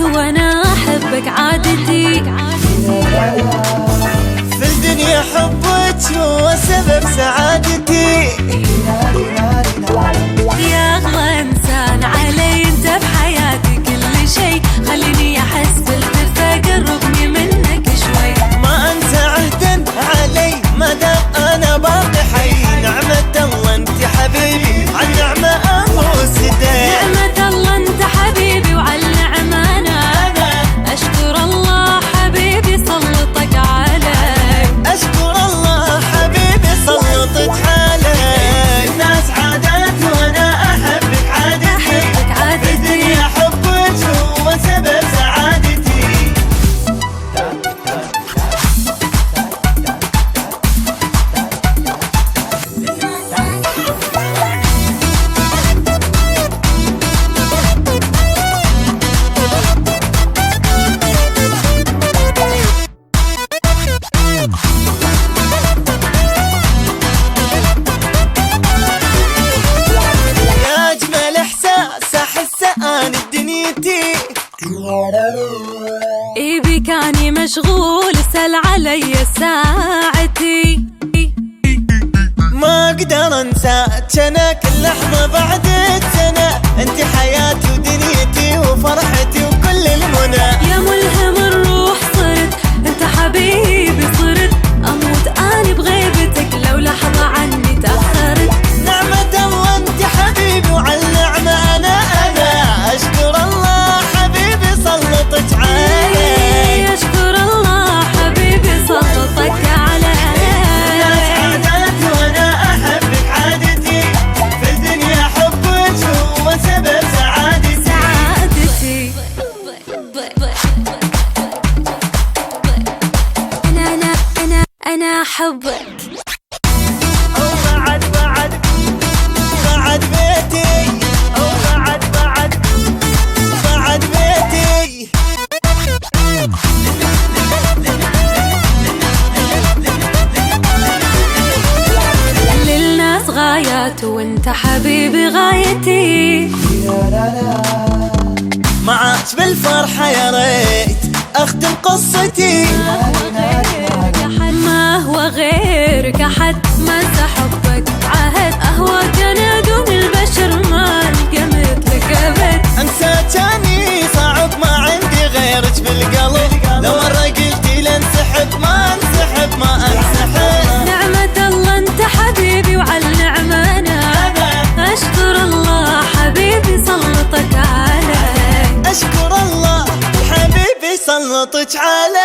سعادات وانا احبك عادتي. في الدنيا حبك هو سبب سعادتي. يا اغلى انسان علي انت بحياتي، كل شي خليني احس بالدفى، قربني منك شوي. ما انسى عهدا علي ما دام انا باقي حي. نعمة الله انت حبيبي عالنعمة ابوس يدي. نعمة الله انت حبيبي وعالنعمة انا اشكر الله حبيبي سلطك علي. اشكر الله حبيبي سلطك علي. الناس عادات وانا احبك عادتي. في الدنيا حبك هو سبب سعادتي. يا اجمل احساس احسه انا بدنيتي. بك اني مشغول اسأل علي ساعتي. ما اقدر انساك انا كل لحظة بعد سنة. انت حياتي ودنيتي وفرحتي وكل المنى. يا ملهم الروح صرت انت حبيبي، صرت اموت اني بغيبتك لو لحظة عني تأخرت. نعمة الله انت حبيبي وعالنعمة انا اشكر الله حبيبي سلطك علي. اشكر الله حبيبي سلطك علي. الناس عادات وانا احبك عادتي. في الدنيا حبك هو سبب سعادتي. سعادتي انا احبك. بعد بيتي بعد بيتي. للناس غايات وانت حبيبي غايتي. معاك بالفرحة يا ريت اختم قصتي. ما هو غيرك أحد ما انسى حبك عهد، أهواك أنا دون البشر ما ألقى مثلك أبد. انساك اني صعب ما عندي غيرك بالقلب. لو مرة قلتي لانسحب ما انسحب ما انسحب. نعمة الله انت حبيبي وعالنعمة أنا أشكر الله حبيبي سلطك علي. اشكر الله حبيبي سلطك علي.